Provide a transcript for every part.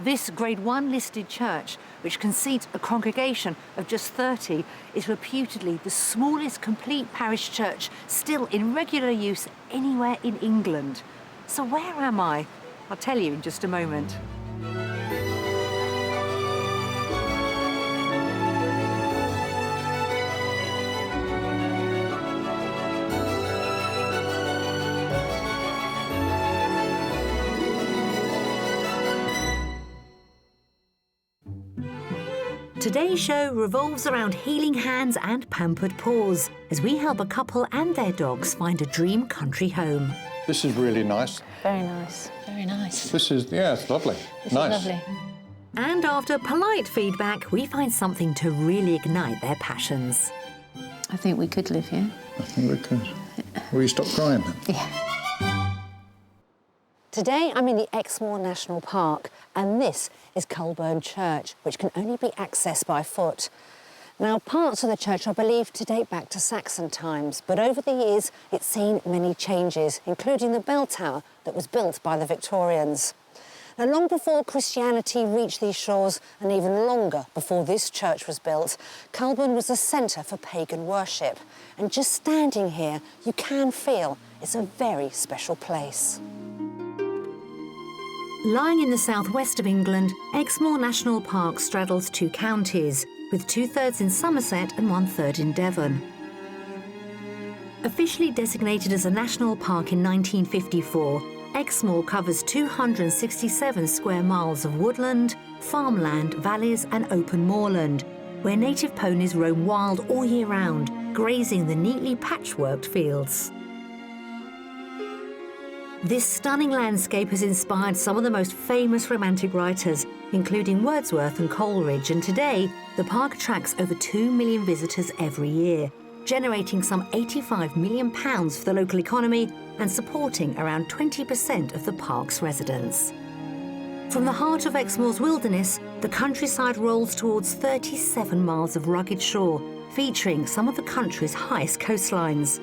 This Grade 1 listed church, which can seat a congregation of just 30, is reputedly the smallest complete parish church still in regular use anywhere in England. So where am I? I'll tell you in just a moment. Today's show revolves around healing hands and pampered paws as we help a couple and their dogs find a dream country home. This is really nice. Very nice, very nice. This is, yeah, it's lovely. This nice. is lovely. And after polite feedback, we find something to really ignite their passions. I think we could live here. I think we could. Will you stop crying then? Yeah. Today I'm in the Exmoor National Park, and this is Culburn Church, which can only be accessed by foot. Now, parts of the church are believed to date back to Saxon times, but over the years it's seen many changes, including the bell tower that was built by the Victorians. Now, long before Christianity reached these shores, and even longer before this church was built, Culburn was a centre for pagan worship. And just standing here, you can feel it's a very special place. Lying in the southwest of England, Exmoor National Park straddles two counties, with 2/3 in Somerset and 1/3 in Devon. Officially designated as a national park in 1954, Exmoor covers 267 square miles of woodland, farmland, valleys and open moorland, where native ponies roam wild all year round, grazing the neatly patchworked fields. This stunning landscape has inspired some of the most famous romantic writers, including Wordsworth and Coleridge, and today the park attracts over 2 million visitors every year, generating some £85 million for the local economy and supporting around 20% of the park's residents. From the heart of Exmoor's wilderness, the countryside rolls towards 37 miles of rugged shore, featuring some of the country's highest coastlines.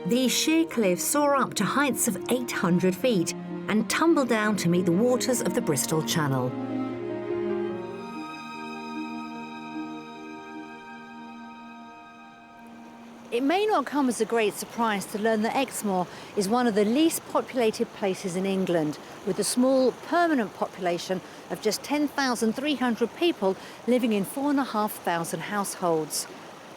These sheer cliffs soar up to heights of 800 feet and tumble down to meet the waters of the Bristol Channel. It may not come as a great surprise to learn that Exmoor is one of the least populated places in England, with a small permanent population of just 10,300 people living in 4,500 households.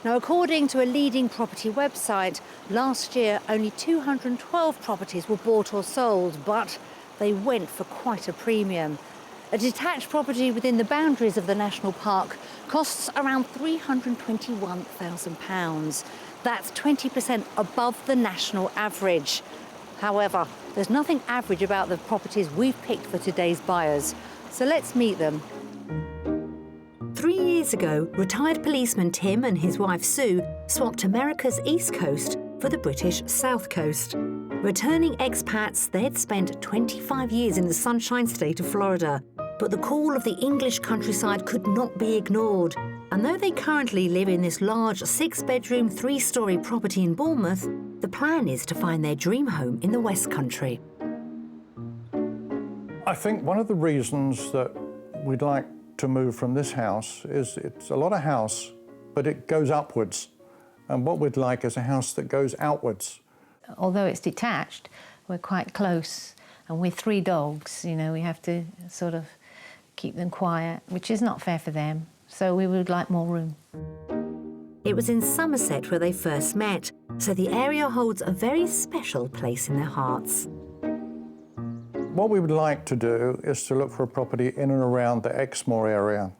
Now, according to a leading property website, last year only 212 properties were bought or sold, but they went for quite a premium. A detached property within the boundaries of the national park costs around £321,000. That's 20% above the national average. However, there's nothing average about the properties we've picked for today's buyers. So let's meet them. 3 years ago, retired policeman Tim and his wife Sue swapped America's East Coast for the British South Coast. Returning expats, they'd spent 25 years in the Sunshine State of Florida, but the call of the English countryside could not be ignored. And though they currently live in this large 6-bedroom, 3-storey property in Bournemouth, the plan is to find their dream home in the West Country. I think one of the reasons that we'd like to move from this house is it's a lot of house, but it goes upwards. And what we'd like is a house that goes outwards. Although it's detached, we're quite close, and with 3 dogs, you know, we have to sort of keep them quiet, which is not fair for them. So we would like more room. It was in Somerset where they first met, so the area holds a very special place in their hearts. What we would like to do is to look for a property in and around the Exmoor area.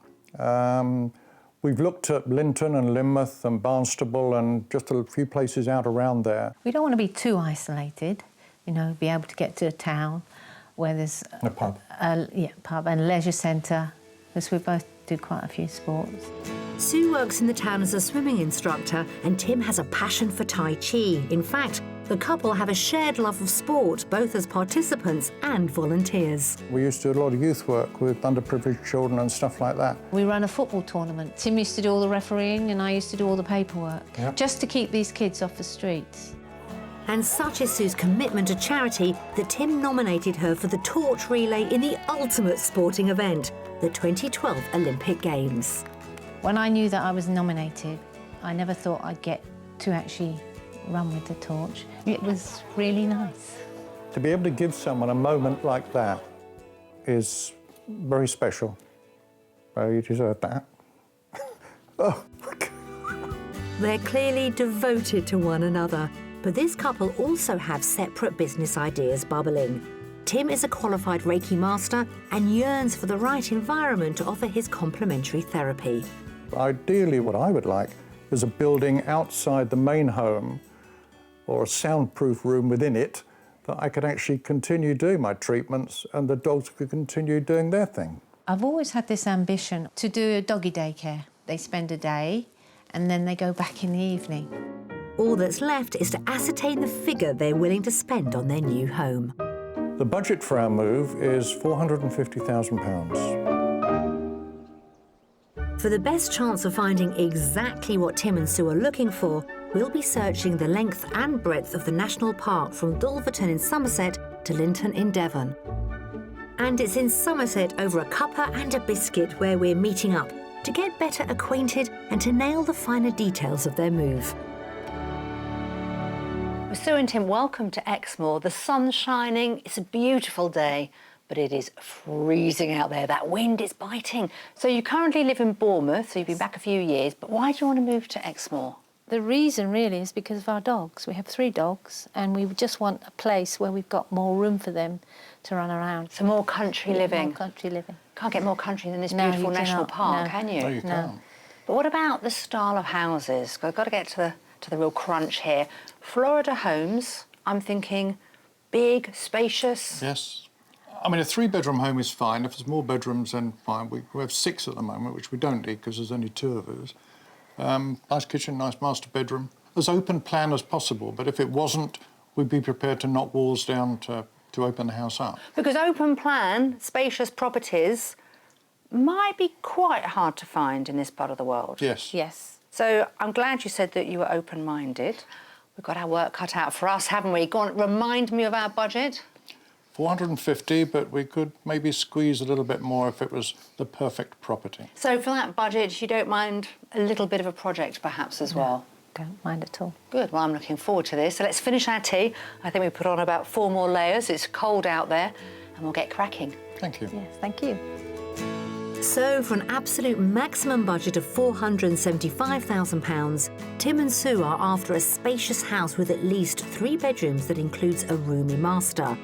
We've looked at Linton and Lynmouth and Barnstable and just a few places out around there. We don't want to be too isolated, you know, be able to get to a town where there's a pub. Pub and leisure centre, because we both do quite a few sports. Sue works in the town as a swimming instructor, and Tim has a passion for Tai Chi. In fact, the couple have a shared love of sport, both as participants and volunteers. We used to do a lot of youth work with underprivileged children and stuff like that. We ran a football tournament. Tim used to do all the refereeing and I used to do all the paperwork, Yep. just to keep these kids off the streets. And such is Sue's commitment to charity that Tim nominated her for the torch relay in the ultimate sporting event, the 2012 Olympic Games. When I knew that I was nominated, I never thought I'd get to actually run with the torch. It was really nice. To be able to give someone a moment like that is very special. Well, you deserve that. Oh. They're clearly devoted to one another, but this couple also have separate business ideas bubbling. Tim is a qualified Reiki master and yearns for the right environment to offer his complementary therapy. Ideally, what I would like is a building outside the main home or a soundproof room within it that I could actually continue doing my treatments and the dogs could continue doing their thing. I've always had this ambition to do a doggy daycare. They spend a day and then they go back in the evening. All that's left is to ascertain the figure they're willing to spend on their new home. The budget for our move is £450,000. For the best chance of finding exactly what Tim and Sue are looking for, we'll be searching the length and breadth of the national park from Dulverton in Somerset to Linton in Devon. And it's in Somerset over a cuppa and a biscuit where we're meeting up to get better acquainted and to nail the finer details of their move. Sue and Tim, welcome to Exmoor. The sun's shining, it's a beautiful day, but it is freezing out there. That wind is biting. So you currently live in Bournemouth, so you've been back a few years, but why do you want to move to Exmoor? The reason really is because of our dogs. We have 3 dogs and we just want a place where we've got more room for them to run around. So more country living? More country living. Can't get more country than this No, beautiful you national cannot. park, No. can you? No, you can't. But what about the style of houses? I've got to get to the real crunch here. Florida homes, I'm thinking big, spacious. Yes. I mean, a 3-bedroom home is fine. If there's more bedrooms, then fine. We have 6 at the moment, which we don't need because there's only 2 of us. Nice kitchen, nice master bedroom. As open plan as possible, but if it wasn't, we'd be prepared to knock walls down to open the house up. Because open plan, spacious properties might be quite hard to find in this part of the world. Yes. Yes. So I'm glad you said that you were open-minded. We've got our work cut out for us, haven't we? Go on, remind me of our budget. 450, but we could maybe squeeze a little bit more if it was the perfect property. So for that budget, you don't mind a little bit of a project perhaps as well? Don't mind at all. Good, well, I'm looking forward to this. So let's finish our tea. I think we put on about 4 more layers. It's cold out there, and we'll get cracking. Thank you. Yes, thank you. So for an absolute maximum budget of £475,000, Tim and Sue are after a spacious house with at least 3 bedrooms that includes a roomy master.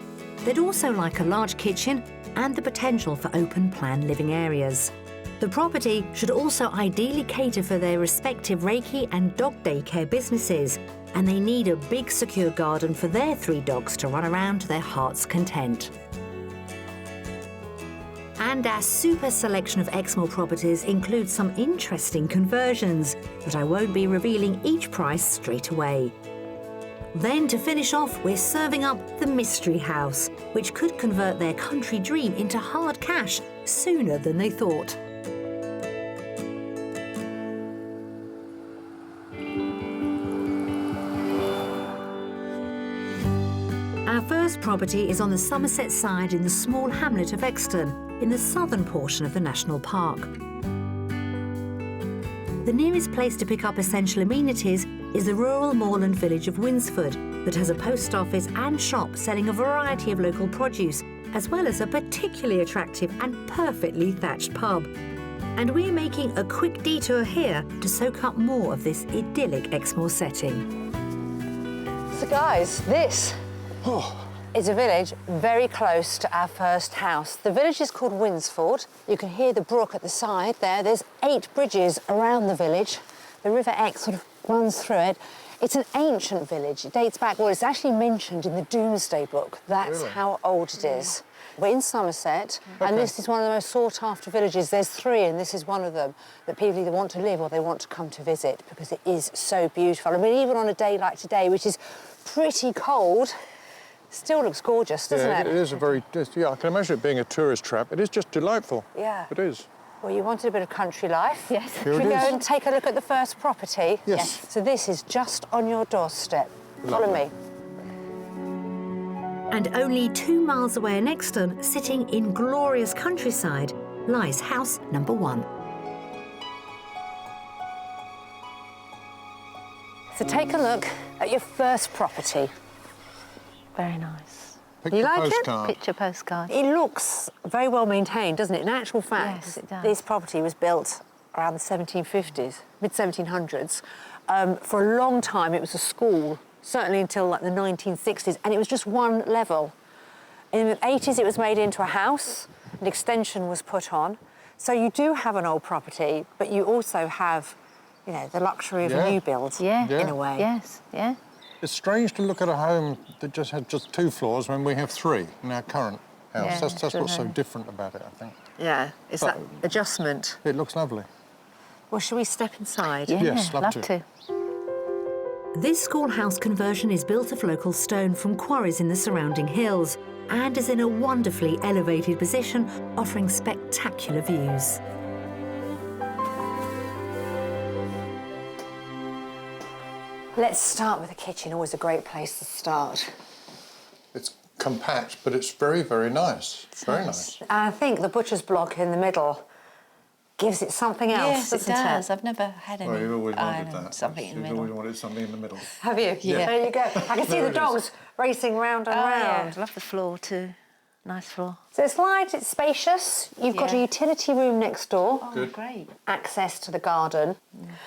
They'd also like a large kitchen and the potential for open-plan living areas. The property should also ideally cater for their respective Reiki and dog daycare businesses, and they need a big secure garden for their 3 dogs to run around to their heart's content. And our super selection of Exmoor properties includes some interesting conversions, but I won't be revealing each price straight away. Then to finish off, we're serving up the mystery house, which could convert their country dream into hard cash sooner than they thought. Our first property is on the Somerset side in the small hamlet of Exton, in the southern portion of the national park. The nearest place to pick up essential amenities is the rural moorland village of Winsford, that has a post office and shop selling a variety of local produce, as well as a particularly attractive and perfectly thatched pub. And we're making a quick detour here to soak up more of this idyllic Exmoor setting. So guys, this is a village very close to our first house. The village is called Winsford. You can hear the brook at the side there. There's 8 bridges around the village. The River Ex sort of runs through it. It's an ancient village. It dates back, well, it's actually mentioned in the Domesday Book. That's how old it is. We're in Somerset, and this is one of the most sought-after villages. There's 3, and this is one of them, that people either want to live or they want to come to visit, because it is so beautiful. I mean, even on a day like today, which is pretty cold, still looks gorgeous, doesn't it? It is a very, I can imagine it being a tourist trap. It is just delightful. Yeah. It is. Well, you wanted a bit of country life. Yes. Here Should it we go is. and take a look at the first property? Yes. So this is just on your doorstep. Follow me. And only 2 miles away in Exton, sitting in glorious countryside, lies house number 1. So take a look at your first property. Very nice. Picture like it? postcard. Picture postcard. It looks very well maintained, doesn't it? In actual fact, Yes, it does. this property was built around the 1750s, mid-1700s. For a long time, it was a school, certainly until like the 1960s, and it was just one level. In the 80s, it was made into a house, an extension was put on. So you do have an old property, but you also have, you know, the luxury of a new build, Yeah. in a way. Yes, yeah. It's strange to look at a home that just had just 2 floors when we have 3 in our current house. Yeah, that's true. what's so different about it, I think. Yeah, it's that adjustment. It looks lovely. Well, shall we step inside? Yeah, Yes, love to. This schoolhouse conversion is built of local stone from quarries in the surrounding hills and is in a wonderfully elevated position, offering spectacular views. Let's start with the kitchen, always a great place to start. It's compact, but it's very, very nice. It's very nice. I think the butcher's block in the middle gives it something else, Yes, it doesn't does. I've never had any Well, you've always wanted iron that. something in the You've always middle. wanted something in the middle. Have you? Yeah. There you go. I can see There the it is. dogs racing round and Oh, round. yeah. Love the floor too. Nice floor. So it's light, it's spacious. You've got a Yeah. utility room next door. Oh, Good. great. Access to the garden.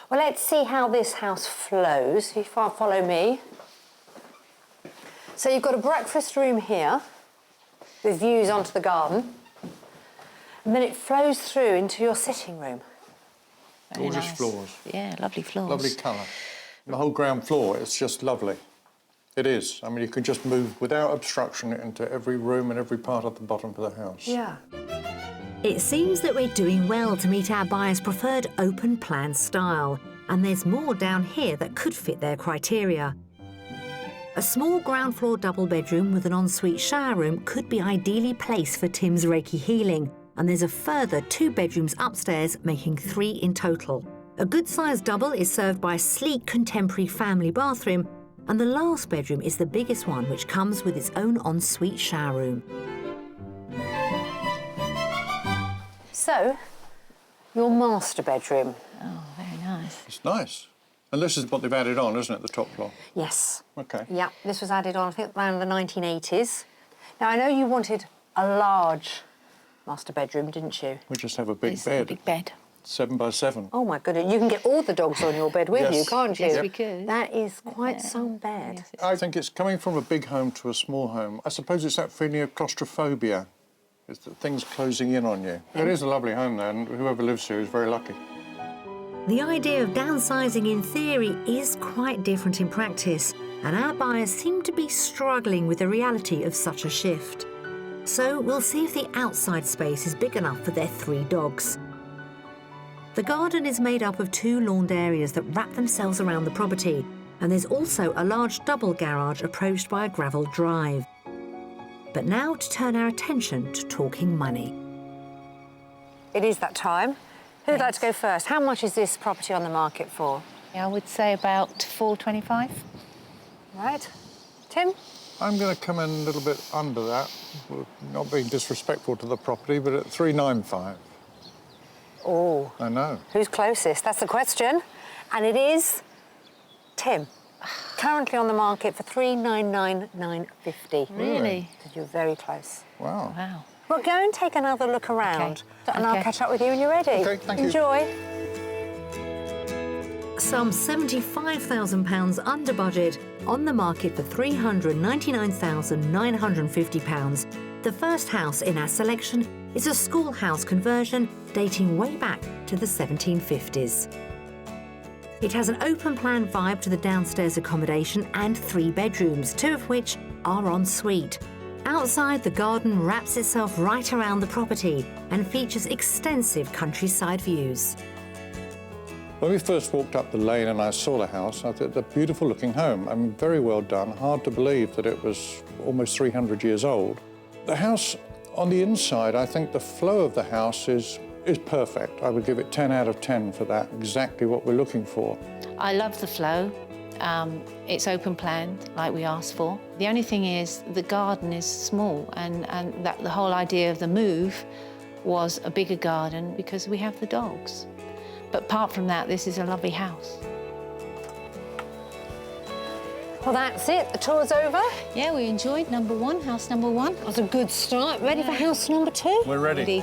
Well, let's see how this house flows. If you follow me. So you've got a breakfast room here with views onto the garden. And then it flows through into your sitting room. Very Gorgeous nice. floors. Yeah, lovely floors. Lovely colour. The whole ground floor, it's just lovely. It is. I mean, you can just move without obstruction into every room and every part of the bottom of the house. Yeah. It seems that we're doing well to meet our buyers' preferred open plan style, and there's more down here that could fit their criteria. A small ground floor double bedroom with an ensuite shower room could be ideally placed for Tim's Reiki healing, and there's a further 2 bedrooms upstairs, making 3 in total. A good-sized double is served by a sleek contemporary family bathroom, and the last bedroom is the biggest one, which comes with its own ensuite shower room. So, your master bedroom. Oh, very nice. It's nice. And this is what they've added on, isn't it, the top floor? Yes. OK. Yeah, this was added on, I think, around the 1980s. Now, I know you wanted a large master bedroom, didn't you? We just have a big It's bed, a big bed. 7 by 7. Oh, my goodness. You can get all the dogs on your bed with Yes. you, can't you? Yes, we could. That is quite some bed. Yes, I think it's coming from a big home to a small home. I suppose it's that feeling of claustrophobia. It's that things closing in on you. It is a lovely home, though, and whoever lives here is very lucky. The idea of downsizing in theory is quite different in practice, and our buyers seem to be struggling with the reality of such a shift. So we'll see if the outside space is big enough for their 3 dogs. The garden is made up of 2 lawned areas that wrap themselves around the property, and there's also a large double garage approached by a gravel drive. But now to turn our attention to talking money. It is that time. Who'd like to go first? How much is this property on the market for? I would say about 425. Right. Tim? I'm going to come in a little bit under that, not being disrespectful to the property, but at 395. Oh. I know. Who's closest? That's the question. And it is Tim. Currently on the market for 399,950. Really? So you're very close. Wow. Wow. Well, go and take another look around, and I'll Okay. catch up with you when you're ready. OK, thank you. Enjoy. Some £75,000 under budget, on the market for £399,950. The first house in our selection is a schoolhouse conversion dating way back to the 1750s. It has an open-plan vibe to the downstairs accommodation and 3 bedrooms, 2 of which are en suite. Outside, the garden wraps itself right around the property and features extensive countryside views. When we first walked up the lane and I saw the house, I thought, it's a beautiful-looking home. I mean, very well done. Hard to believe that it was almost 300 years old. The house, on the inside, I think the flow of the house is perfect. I would give it 10 out of 10 for that, exactly what we're looking for. I love the flow. It's open planned, like we asked for. The only thing is the garden is small, and that the whole idea of the move was a bigger garden because we have the dogs. But apart from that, this is a lovely house. Well, that's it. The tour's over. Yeah, we enjoyed number one, house number one. That was a good start. Ready for house number 2? We're ready.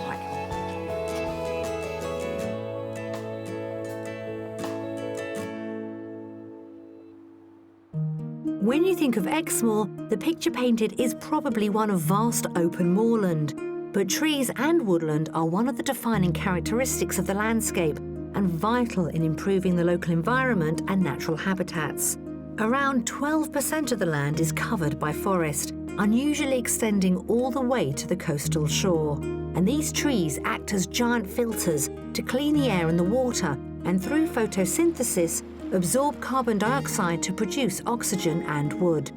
When you think of Exmoor, the picture painted is probably one of vast open moorland. But trees and woodland are one of the defining characteristics of the landscape and vital in improving the local environment and natural habitats. Around 12% of the land is covered by forest, unusually extending all the way to the coastal shore. And these trees act as giant filters to clean the air and the water, and through photosynthesis, absorb carbon dioxide to produce oxygen and wood.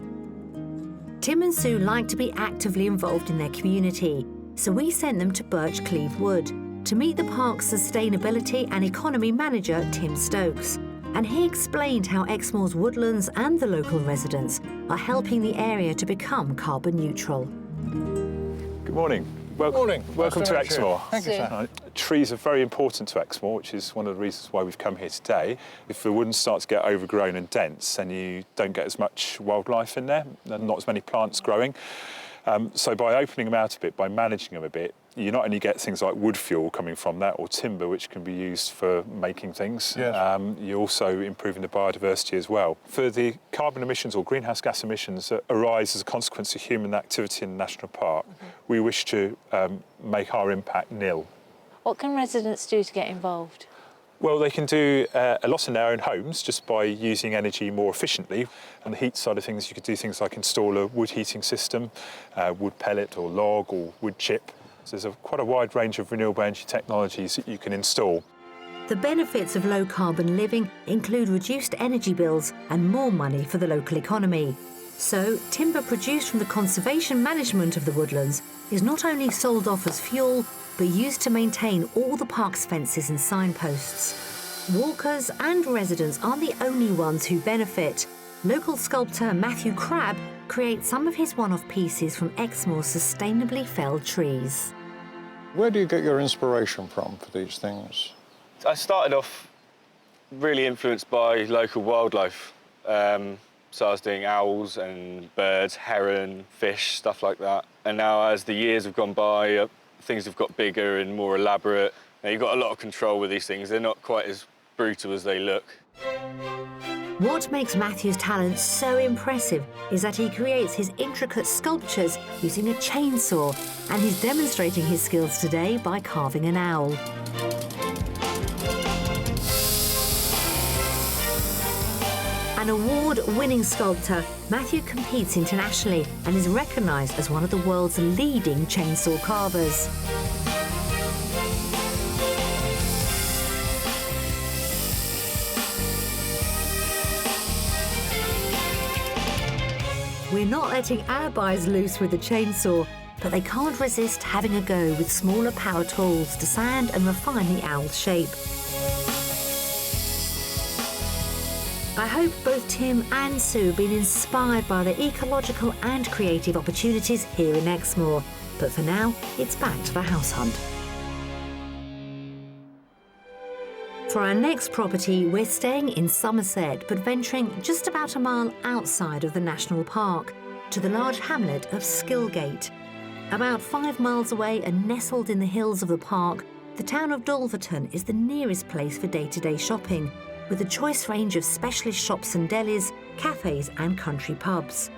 Tim and Sue like to be actively involved in their community, so we sent them to Birchcleave Wood to meet the park's sustainability and economy manager, Tim Stokes. And he explained how Exmoor's woodlands and the local residents are helping the area to become carbon neutral. Good morning. Welcome to Exmoor. Thank you, sir. Trees are very important to Exmoor, which is one of the reasons why we've come here today. If the woodland starts to get overgrown and dense, then you don't get as much wildlife in there, and not as many plants growing. So by opening them out a bit, by managing them a bit, you not only get things like wood fuel coming from that, or timber, which can be used for making things, Yes. you're also improving the biodiversity as well. For the carbon emissions or greenhouse gas emissions that arise as a consequence of human activity in the national park, we wish to make our impact nil. What can residents do to get involved? Well, they can do a lot in their own homes just by using energy more efficiently. On the heat side of things, you could do things like install a wood heating system, wood pellet or log or wood chip. So there's quite a wide range of renewable energy technologies that you can install. The benefits of low-carbon living include reduced energy bills and more money for the local economy. So, timber produced from the conservation management of the woodlands is not only sold off as fuel, but used to maintain all the park's fences and signposts. Walkers and residents aren't the only ones who benefit. Local sculptor Matthew Crabb creates some of his one-off pieces from Exmoor's sustainably felled trees. Where do you get your inspiration from for these things? I started off really influenced by local wildlife. So I was doing owls and birds, heron, fish, stuff like that. And now as the years have gone by, things have got bigger and more elaborate. Now, you've got a lot of control with these things. They're not quite as brutal as they look. What makes Matthew's talent so impressive is that he creates his intricate sculptures using a chainsaw, and he's demonstrating his skills today by carving an owl. An award-winning sculptor, Matthew competes internationally and is recognised as one of the world's leading chainsaw carvers. We're not letting our buyers loose with the chainsaw, but they can't resist having a go with smaller power tools to sand and refine the owl's shape. I hope both Tim and Sue have been inspired by the ecological and creative opportunities here in Exmoor. But for now, it's back to the house hunt. For our next property, we're staying in Somerset, but venturing just about a mile outside of the national park, to the large hamlet of Skillgate. About 5 miles away and nestled in the hills of the park, the town of Dulverton is the nearest place for day-to-day shopping, with a choice range of specialist shops and delis, cafes and country pubs.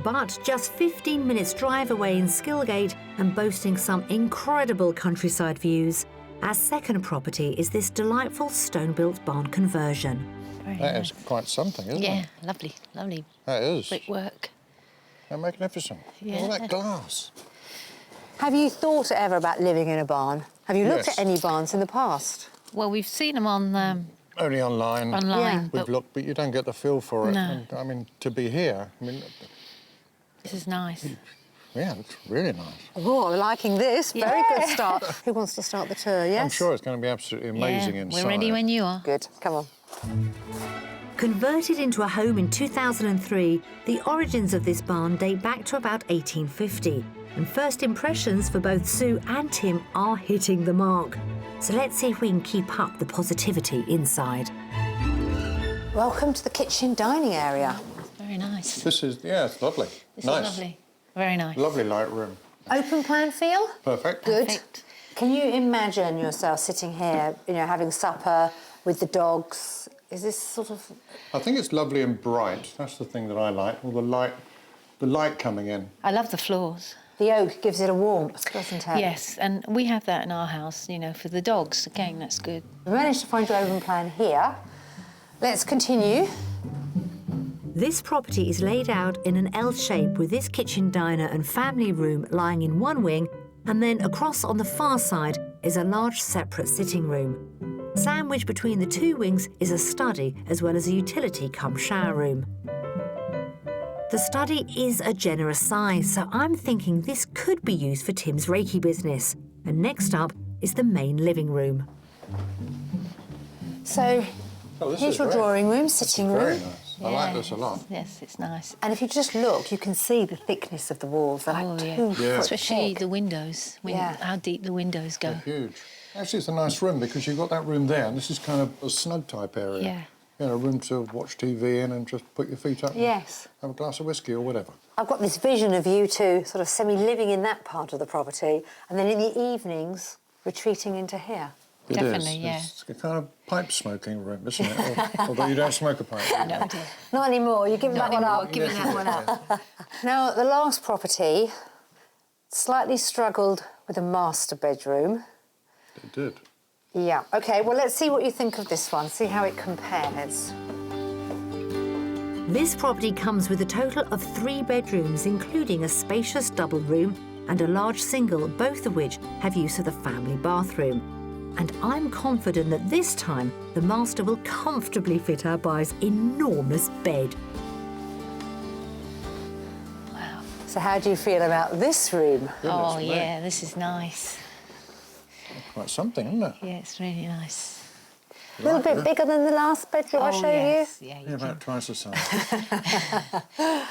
But just 15 minutes drive away in Skillgate and boasting some incredible countryside views, our second property is this delightful stone-built barn conversion. That is quite something, isn't it? Yeah, lovely, lovely That is. brickwork. They're magnificent. Yeah. All that glass. Have you thought ever about living in a barn? Have you looked Yes. at any barns in the past? Well, we've seen them on Only online. online, We've but looked, but you don't get the feel for it. No. And, I mean, to be here, I mean, this is nice. yeah, it's really nice. Oh, I'm liking this. Very good start. Who wants to start the tour, yes? I'm sure it's going to be absolutely amazing Yeah, inside. we're ready when you are. Good, come on. Converted into a home in 2003, the origins of this barn date back to about 1850, and first impressions for both Sue and Tim are hitting the mark. So let's see if we can keep up the positivity inside. Welcome to the kitchen dining area. Very nice. This is, yeah, it's lovely. This nice. is lovely. Very nice. Lovely light room. Open plan feel? Perfect. Good. Perfect. Can you imagine yourself sitting here, you know, having supper with the dogs? Is this sort of... I think it's lovely and bright. That's the thing that I like. All the light coming in. I love the floors. The oak gives it a warmth, doesn't it? Yes, and we have that in our house, you know, for the dogs. Again, that's good. We managed to find your open plan here. Let's continue. This property is laid out in an L shape with this kitchen diner and family room lying in one wing, and then across on the far side is a large separate sitting room. Sandwiched between the two wings is a study as well as a utility cum shower room. The study is a generous size, so I'm thinking this could be used for Tim's Reiki business. And next up is the main living room. So here's your drawing room, sitting room. Very nice. I like this a lot. Yes, it's nice. And if you just look, you can see the thickness of the walls. They're like 2 foot Especially thick. the windows, how deep the windows go. They're huge. Actually, it's a nice room because you've got that room there, and this is kind of a snug type area. Yeah. You know, a room to watch TV in and just put your feet up. Yes. And have a glass of whiskey or whatever. I've got this vision of you two sort of semi-living in that part of the property, and then in the evenings, retreating into here. It Definitely, is. yeah. It's a kind of pipe smoking room, isn't it? Although you don't smoke a pipe. No, dear. Not anymore. You're giving that one up. Giving that one up. Now, the last property slightly struggled with a master bedroom. It did. Yeah. OK, well, let's see what you think of this one, see how it compares. This property comes with a total of 3 bedrooms, including a spacious double room and a large single, both of which have use of the family bathroom. And I'm confident that this time the master will comfortably fit our buyer's enormous bed. Wow. So how do you feel about this room? Oh, yeah, this is nice. Quite something, isn't it? Yeah, it's really nice. A little bit bigger than the last bedroom I showed yes. Yeah, Yeah, you about twice the size. can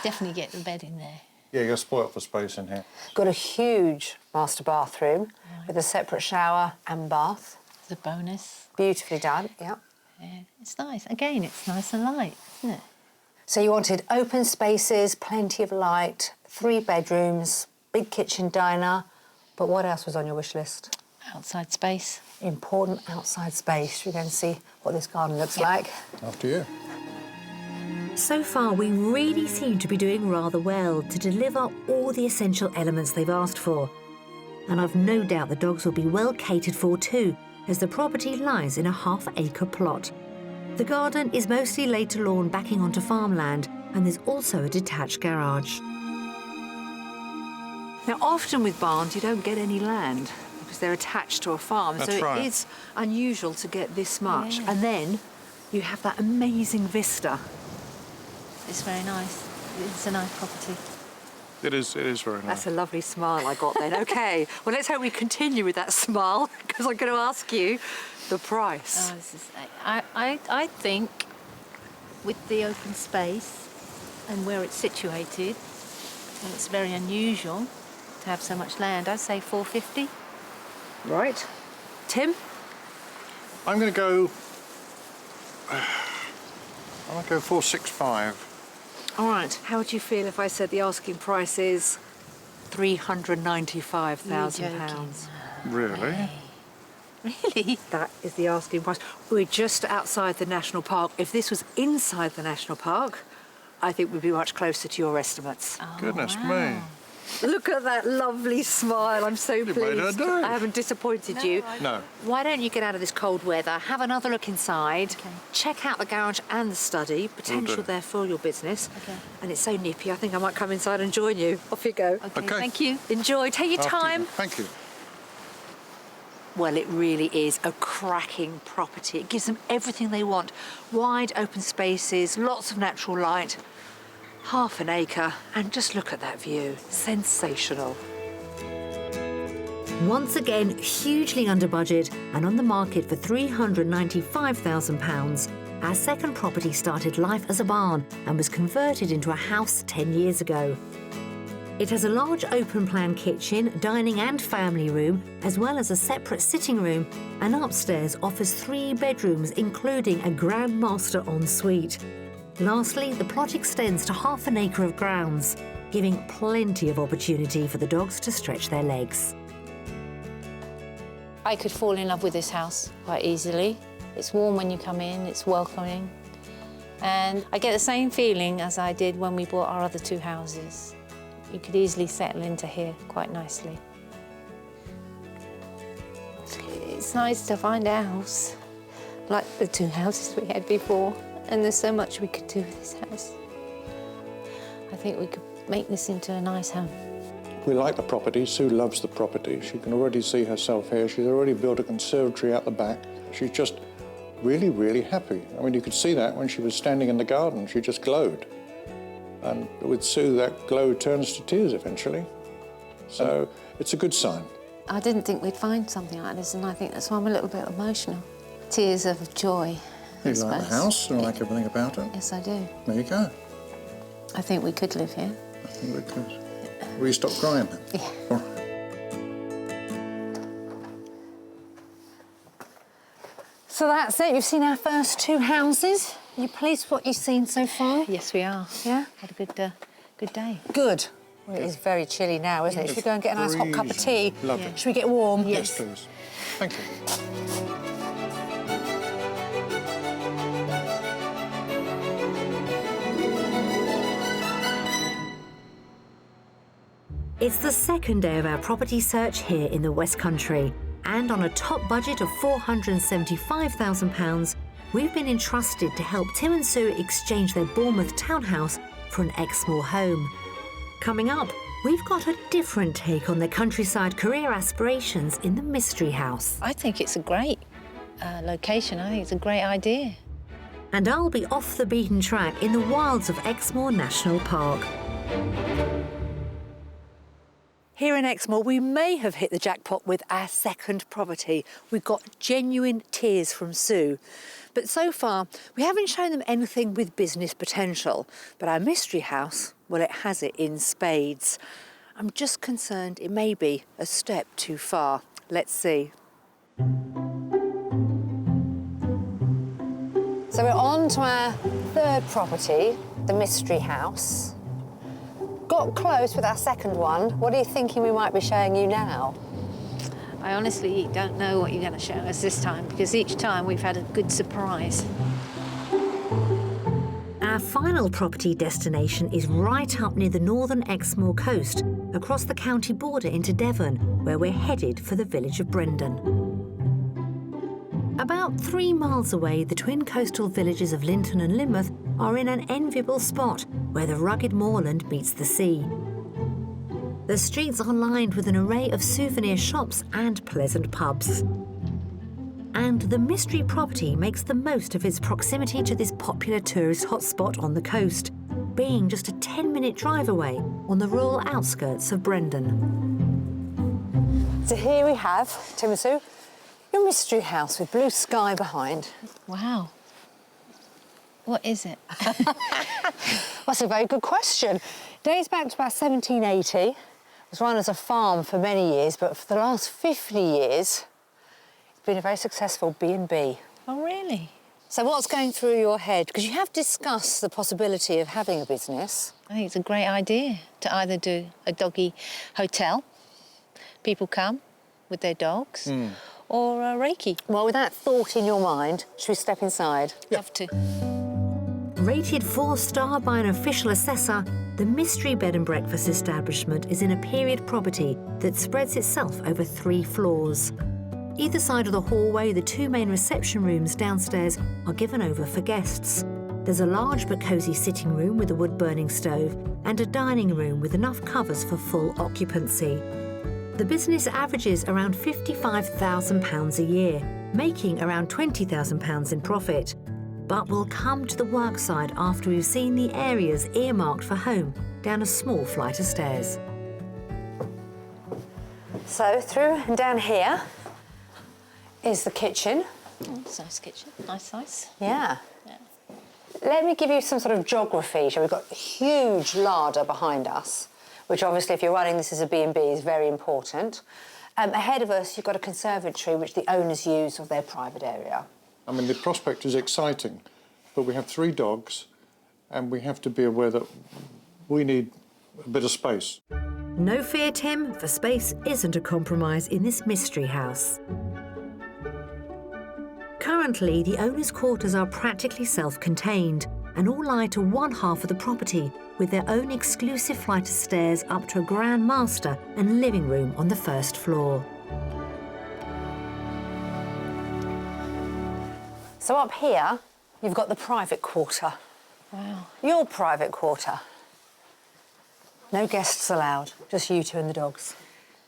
definitely get the bed in there. Yeah, you're spoilt for space in here. Got a huge master bathroom with a separate shower and bath. It's a bonus. Beautifully done, yeah. Yeah, it's nice. Again, it's nice and light, isn't it? So you wanted open spaces, plenty of light, 3 bedrooms, big kitchen diner, but what else was on your wish list? Outside space. Important outside space. We're going to see what this garden looks like. After you. So far, we really seem to be doing rather well to deliver all the essential elements they've asked for. And I've no doubt the dogs will be well catered for too, as the property lies in a half-acre plot. The garden is mostly laid to lawn backing onto farmland, and there's also a detached garage. Now, often with barns, you don't get any land because they're attached to a farm. That's right. It is unusual to get this much. Yeah. And then you have that amazing vista. It's very nice. It's a nice property. It is very nice. That's a lovely smile I got then. OK, well, let's hope we continue with that smile, because I'm going to ask you the price. Oh, this is, I think with the open space and where it's situated, and it's very unusual to have so much land, I'd say 450. Right. Tim? I'm going to go... I'm going to go 465. All right. How would you feel if I said the asking price is £395,000? Really? Really? That is the asking price. We're just outside the national park. If this was inside the national park, I think we'd be much closer to your estimates. Oh, Goodness wow. me. Look at that lovely smile. I'm so made her pleased. day. I haven't disappointed you. No. Why don't you get out of this cold weather, have another look inside, Okay. check out the garage and the study, potential there for your business. Okay. And it's so nippy, I think I might come inside and join you. Off you go. Okay, Okay. thank you. Enjoy, take your After you. time. Thank you. Well, it really is a cracking property. It gives them everything they want. Wide open spaces, lots of natural light, half an acre, and just look at that view. Sensational. Once again, hugely under budget and on the market for £395,000. our second property started life as a barn and was converted into a house 10 years ago. It has a large open-plan kitchen, dining and family room, as well as a separate sitting room, and upstairs offers 3 bedrooms, including a grand master ensuite. Lastly, the plot extends to half an acre of grounds, giving plenty of opportunity for the dogs to stretch their legs. I could fall in love with this house quite easily. It's warm when you come in, it's welcoming. And I get the same feeling as I did when we bought our other 2 houses. You could easily settle into here quite nicely. It's nice to find a house like the 2 houses we had before, and there's so much we could do with this house. I think we could make this into a nice home. We like the property. Sue loves the property. She can already see herself here. She's already built a conservatory out the back. She's just really, really happy. I mean, you could see that when she was standing in the garden. She just glowed. And with Sue, that glow turns to tears eventually. So it's a good sign. I didn't think we'd find something like this, and I think that's why I'm a little bit emotional. Tears of joy. You like the house and like everything about it? Yes, I do. There you go. I think we could live here. I think we could. Will you stop crying then? Yeah. All right. So that's it. You've seen our first 2 houses. Are you pleased with what you've seen so far? Yes, we are. Yeah? Had a good day. Good. Well, it is very chilly now, isn't it? Should we go and get a nice hot cup of tea? Lovely. Yeah. Should we get warm? Yes, please. Thank you. It's the second day of our property search here in the West Country, and on a top budget of £475,000, we've been entrusted to help Tim and Sue exchange their Bournemouth townhouse for an Exmoor home. Coming up, we've got a different take on their countryside career aspirations in the Mystery House. I think it's a great location. I think it's a great idea. And I'll be off the beaten track in the wilds of Exmoor National Park. Here in Exmoor, we may have hit the jackpot with our second property. We've got genuine tears from Sue. But so far, we haven't shown them anything with business potential. But our mystery house, well, it has it in spades. I'm just concerned it may be a step too far. Let's see. So we're on to our third property, the mystery house. Got close with our second one. What are you thinking we might be showing you now? I honestly don't know what you're going to show us this time, because each time we've had a good surprise. Our final property destination is right up near the northern Exmoor coast, across the county border into Devon, where we're headed for the village of Brendan. About 3 miles away, the twin coastal villages of Linton and Lynmouth are in an enviable spot where the rugged moorland meets the sea. The streets are lined with an array of souvenir shops and pleasant pubs. And the mystery property makes the most of its proximity to this popular tourist hotspot on the coast, being just a 10-minute drive away on the rural outskirts of Brendan. So here we have, Tim and Sue, your mystery house with blue sky behind. Wow. What is it? That's a very good question. It dates back to about 1780. It was run as a farm for many years, but for the last 50 years, it's been a very successful B&B. Oh, really? So what's going through your head? Because you have discussed the possibility of having a business. I think it's a great idea to either do a doggy hotel, people come with their dogs, or a Reiki. Well, with that thought in your mind, should we step inside? Love to. Rated 4-star by an official assessor, the Mystery Bed and Breakfast establishment is in a period property that spreads itself over 3 floors. Either side of the hallway, the 2 main reception rooms downstairs are given over for guests. There's a large but cosy sitting room with a wood-burning stove and a dining room with enough covers for full occupancy. The business averages around £55,000 a year, making around £20,000 in profit. But we'll come to the work side after we've seen the areas earmarked for home down a small flight of stairs. So through and down here is the kitchen. Oh, it's a nice kitchen, nice size. Yeah. Yeah. Let me give you some sort of geography. So we've got a huge larder behind us, which obviously if you're running this as a B&B is very important. Ahead of us, you've got a conservatory which the owners use of their private area. I mean, the prospect is exciting, but we have 3 dogs and we have to be aware that we need a bit of space. No fear, Tim, for space isn't a compromise in this mystery house. Currently, the owners' quarters are practically self-contained and all lie to one half of the property, with their own exclusive flight of stairs up to a grand master and living room on the first floor. So up here, you've got the private quarter. Wow. Your private quarter. No guests allowed, just you 2 and the dogs.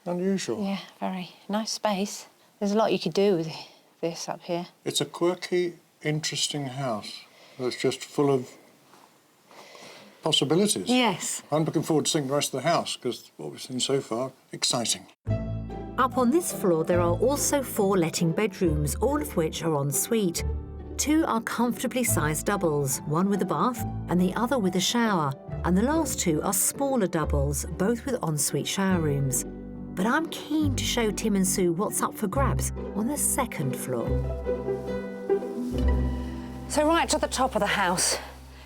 Unusual. Yeah, very nice space. There's a lot you could do with this up here. It's a quirky, interesting house that's just full of possibilities. Yes. I'm looking forward to seeing the rest of the house because what we've seen so far, exciting. Up on this floor, there are also 4 letting bedrooms, all of which are en suite. 2 are comfortably sized doubles, one with a bath and the other with a shower, and the last 2 are smaller doubles, both with ensuite shower rooms. But I'm keen to show Tim and Sue what's up for grabs on the second floor. So right to the top of the house.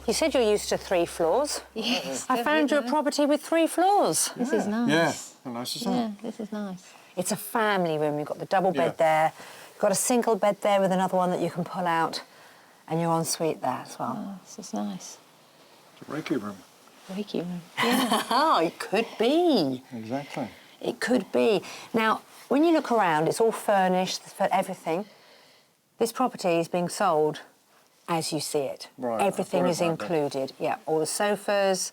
You said you're used to 3 floors. Yes. I found you a property with 3 floors. This is nice. Yeah, how nice is that? Yeah, this is nice. It's a family room. You've got the double bed Yeah. there. You've got a single bed there with another one that you can pull out. And your ensuite there as well. Oh, this is nice. It's a Reiki room. Reiki room. Yeah. Oh, it could be. Exactly. It could be. Now, when you look around, it's all furnished for everything. This property is being sold as you see it. Right, Everything I thought is it might be. included. Yeah, all the sofas,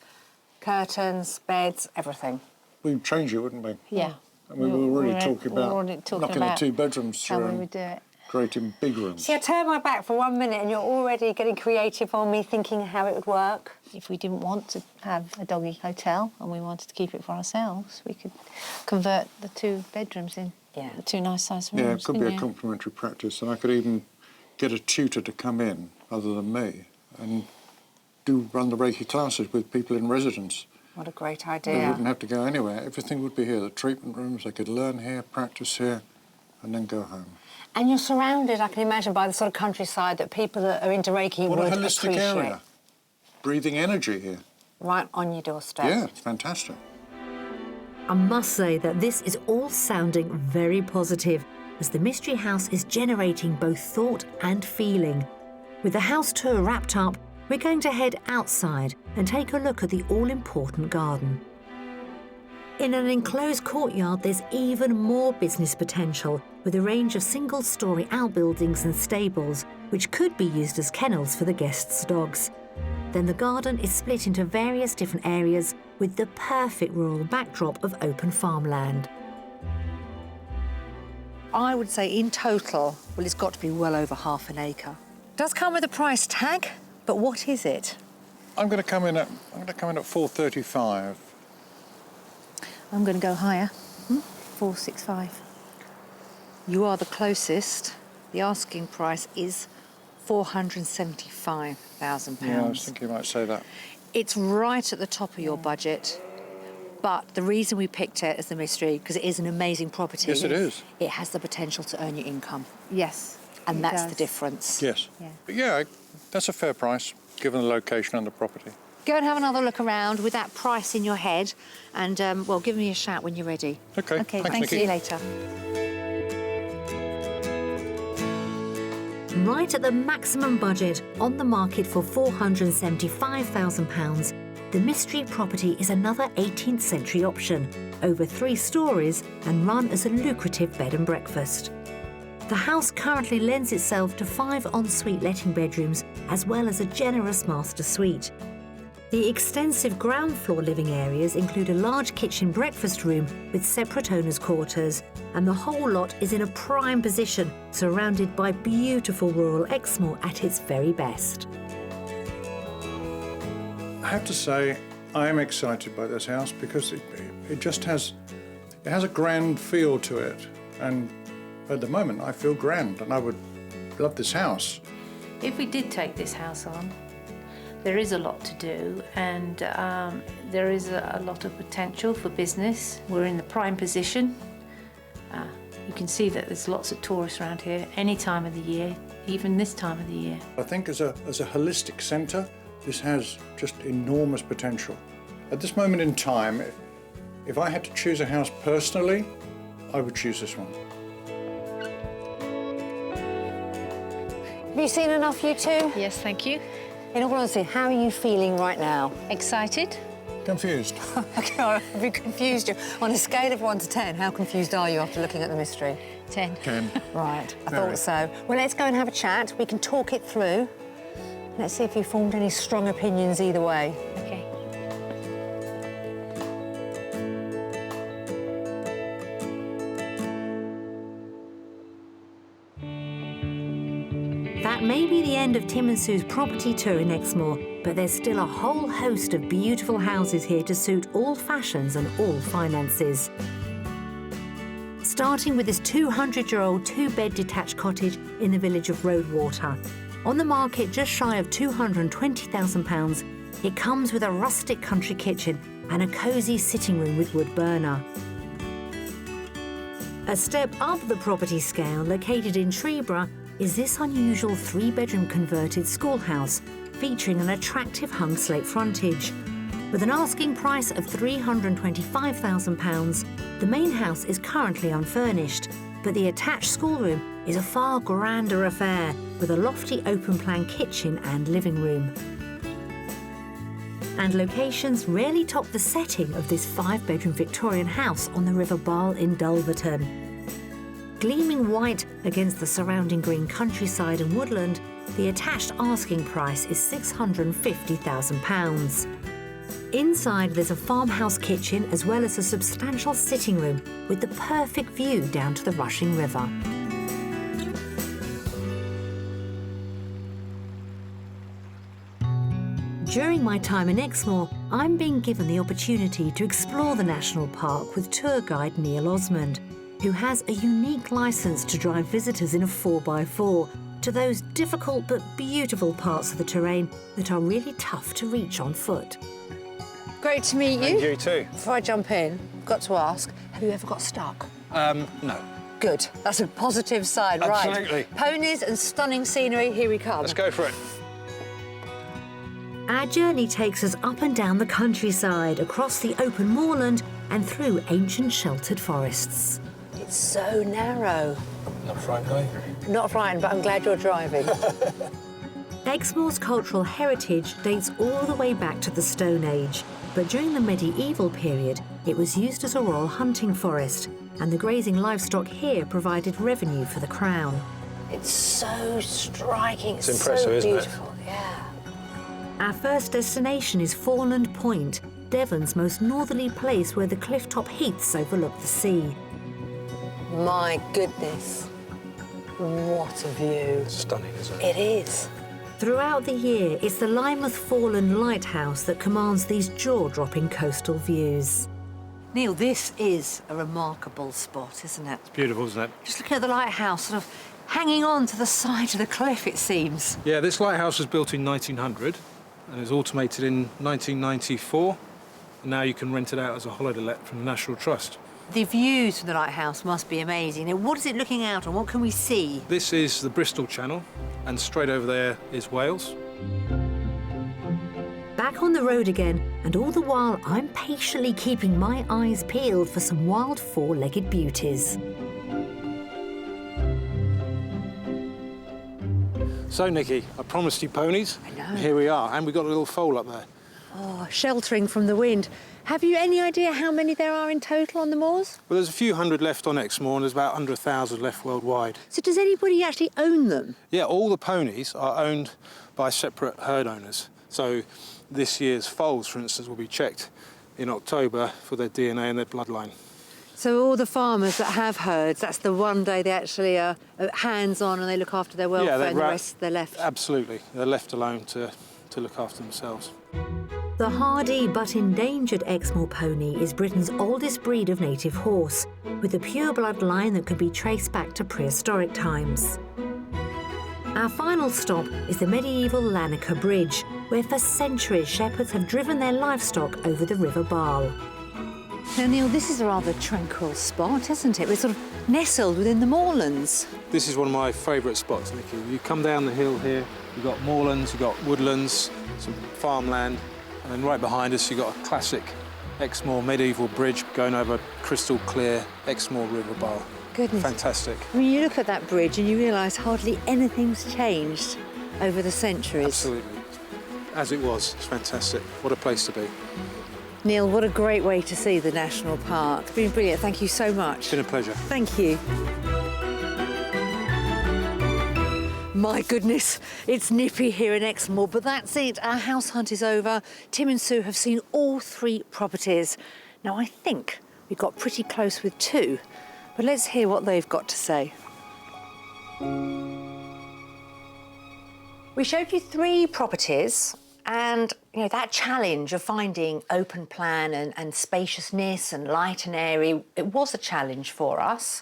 curtains, beds, everything. We'd change it, wouldn't we? Yeah. I mean, we were already talking about talking knocking about the 2 bedrooms how through we and would do it. creating big rooms. See, I turned my back for 1 minute and you're already getting creative on me, thinking how it would work. If we didn't want to have a doggy hotel and we wanted to keep it for ourselves, we could convert the 2 bedrooms in. Yeah. The 2 nice sized rooms. Yeah, it could be couldn't a you? complementary practice, and I could even get a tutor to come in, other than me, and run the Reiki classes with people in residence. What a great They idea. wouldn't have to go anywhere. Everything would be here. The treatment rooms, they could learn here, practice here, and then go home. And you're surrounded, I can imagine, by the sort of countryside that people that are into Reiki What would a holistic appreciate. area. Breathing energy here. Right on your doorstep. Yeah, it's fantastic. I must say that this is all sounding very positive, as the Mystery House is generating both thought and feeling. With the house tour wrapped up, we're going to head outside and take a look at the all-important garden. In an enclosed courtyard, there's even more business potential, with a range of single-storey outbuildings and stables, which could be used as kennels for the guests' dogs. Then the garden is split into various different areas with the perfect rural backdrop of open farmland. I would say in total, well, it's got to be well over half an acre. Does come with a price tag, but what is it? I'm going to come in at 435. I'm going to go higher. 465. You are the closest. The asking price is £475,000. Yeah, I was thinking you might say that. It's right at the top of your budget, but the reason we picked it as the mystery, because it is an amazing property. Yes, it is. It has the potential to earn you income, Yes. and it that's does. the difference. Yes. Yeah. But yeah, that's a fair price, given the location and the property. Go and have another look around with that price in your head, and, well, give me a shout when you're ready. Okay, Okay, thanks, thank See Nikki. you later. Right at the maximum budget, on the market for £475,000, the mystery property is another 18th century option, over 3 storeys and run as a lucrative bed and breakfast. The house currently lends itself to 5 ensuite letting bedrooms, as well as a generous master suite. The extensive ground floor living areas include a large kitchen breakfast room with separate owners' quarters, and the whole lot is in a prime position, surrounded by beautiful rural Exmoor at its very best. I have to say, I am excited by this house because it just has a grand feel to it, and at the moment I feel grand, and I would love this house. If we did take this house on, there is a lot to do, and there is a lot of potential for business. We're in the prime position. You can see that there's lots of tourists around here any time of the year, even this time of the year. I think as a holistic centre, this has just enormous potential. At this moment in time, if I had to choose a house personally, I would choose this one. Have you seen enough, you two? Yes, thank you. In all honesty, how are you feeling right now? Excited? Confused. Have you confused you? On a scale of 1 to 10, how confused are you after looking at the mystery? 10. 10. Right, I Very. thought so. Well, let's go and have a chat. We can talk it through. Let's see if you formed any strong opinions either way. Okay. That may be the end of Tim and Sue's property tour in Exmoor, but there's still a whole host of beautiful houses here to suit all fashions and all finances. Starting with this 200-year-old two-bed detached cottage in the village of Roadwater. On the market just shy of £220,000, it comes with a rustic country kitchen and a cosy sitting room with wood burner. A step up the property scale, located in Treeborough, is this unusual 3-bedroom converted schoolhouse featuring an attractive hung slate frontage. With an asking price of £325,000, the main house is currently unfurnished, but the attached schoolroom is a far grander affair with a lofty open-plan kitchen and living room. And locations rarely top the setting of this 5-bedroom Victorian house on the River Barle in Dulverton. Gleaming white against the surrounding green countryside and woodland, the attached asking price is £650,000. Inside, there's a farmhouse kitchen as well as a substantial sitting room with the perfect view down to the rushing river. During my time in Exmoor, I'm being given the opportunity to explore the national park with tour guide Neil Osmond, who has a unique licence to drive visitors in a 4x4 to those difficult but beautiful parts of the terrain that are really tough to reach on foot. Great to meet you. And you too. Before I jump in, I've got to ask, have you ever got stuck? No. Good. That's a positive side, right? Absolutely. Ponies and stunning scenery, here we come. Let's go for it. Our journey takes us up and down the countryside, across the open moorland and through ancient sheltered forests. It's so narrow. Not frightened, are you? Not frightened, but I'm glad you're driving. Exmoor's cultural heritage dates all the way back to the Stone Age, but during the medieval period, it was used as a royal hunting forest, and the grazing livestock here provided revenue for the crown. It's so striking. It's impressive, so isn't it? beautiful. Yeah. Our first destination is Foreland Point, Devon's most northerly place where the clifftop heaths overlook the sea. My goodness. What a view. Stunning, isn't It is. Throughout the year, it's the Lymouth Foreland Lighthouse that commands these jaw-dropping coastal views. Neil, this is a remarkable spot, isn't it? Beautiful, isn't it? Just looking at the lighthouse, sort of hanging on to the side of the cliff, it seems. Yeah, this lighthouse was built in 1900 and it was automated in 1994. And now you can rent it out as a holiday let from the National Trust. The views from the lighthouse must be amazing. Now, what is it looking out on? What can we see? This is the Bristol Channel, and straight over there is Wales. Back on the road again, and all the while I'm patiently keeping my eyes peeled for some wild four-legged beauties. So, Nikki, I promised you ponies. I know. And here we are, and we've got a little foal up there. Oh, sheltering from the wind. Have you any idea how many there are in total on the moors? Well, there's a few hundred left on Exmoor, and there's about under 1,000 left worldwide. So does anybody actually own them? Yeah, all the ponies are owned by separate herd owners. So this year's foals, for instance, will be checked in October for their DNA and their bloodline. So all the farmers that have herds, that's the one day they actually are hands-on and they look after their welfare, and the rest they're left. Absolutely. They're left alone to look after themselves. The hardy but endangered Exmoor pony is Britain's oldest breed of native horse, with a pure blood line that can be traced back to prehistoric times. Our final stop is the medieval Lanarker Bridge, where for centuries shepherds have driven their livestock over the River Barle. Now, Neil, this is a rather tranquil spot, isn't it? We're sort of nestled within the moorlands. This is one of my favourite spots, Nikki. You come down the hill here, you've got moorlands, you've got woodlands, some farmland, and then right behind us you've got a classic Exmoor medieval bridge going over crystal clear Exmoor River Barle. Goodness. Fantastic. I mean, you look at that bridge and you realise hardly anything's changed over the centuries. Absolutely. As it was. It's fantastic. What a place to be. Neil, what a great way to see the national park. It's been brilliant. Thank you so much. It's been a pleasure. Thank you. My goodness, it's nippy here in Exmoor, but that's it. Our house hunt is over. Tim and Sue have seen all 3 properties. Now, I think we got pretty close with 2, but let's hear what they've got to say. We showed you 3 properties, and that challenge of finding open plan and spaciousness and light and airy, it was a challenge for us,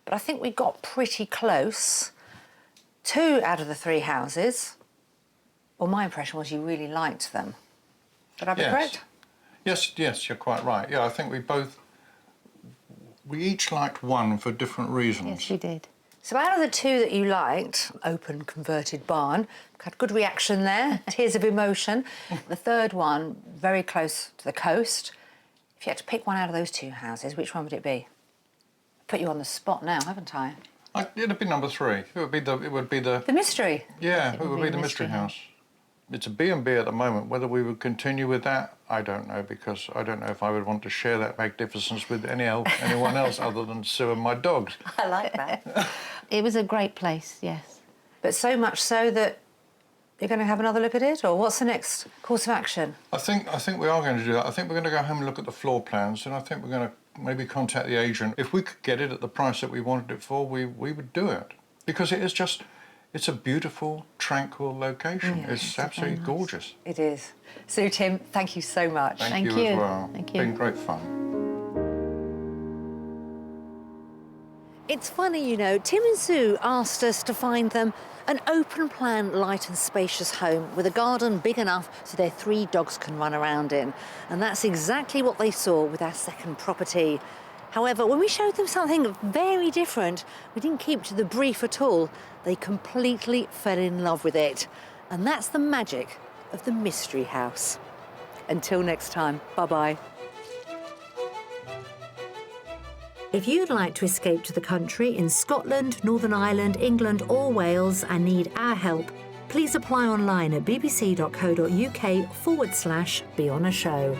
but I think we got pretty close. 2 out of the 3 houses, well, my impression was you really liked them. Would I be correct? Yes, you're quite right. Yeah, I think we each liked one for different reasons. Yes, we did. So out of the 2 that you liked, open converted barn, had good reaction there, tears of emotion. The 3rd one, very close to the coast. If you had to pick one out of those 2 houses, which one would it be? Put you on the spot now, haven't I? It'd be number 3. It would be the The mystery. Yeah, it would be the mystery house. It's a B&B at the moment. Whether we would continue with that, I don't know, because I don't know if I would want to share that magnificence with anyone else other than Sue and my dogs. I like that. It was a great place, yes. But so much so that you're going to have another look at it, or what's the next course of action? I think we are going to do that. I think we're going to go home and look at the floor plans, and I think we're going to maybe contact the agent. If we could get it at the price that we wanted it for, we would do it. Because it's a beautiful, tranquil location. Yeah, it's absolutely nice. gorgeous. It is. Sue, Tim, thank you so much. Thank you as well. Thank you. It's been great fun. It's funny, Tim and Sue asked us to find them an open-plan, light and spacious home with a garden big enough so their 3 dogs can run around in. And that's exactly what they saw with our 2nd property. However, when we showed them something very different, we didn't keep to the brief at all. They completely fell in love with it. And that's the magic of the mystery house. Until next time, bye-bye. If you'd like to escape to the country in Scotland, Northern Ireland, England or Wales and need our help, please apply online at bbc.co.uk/be on a show.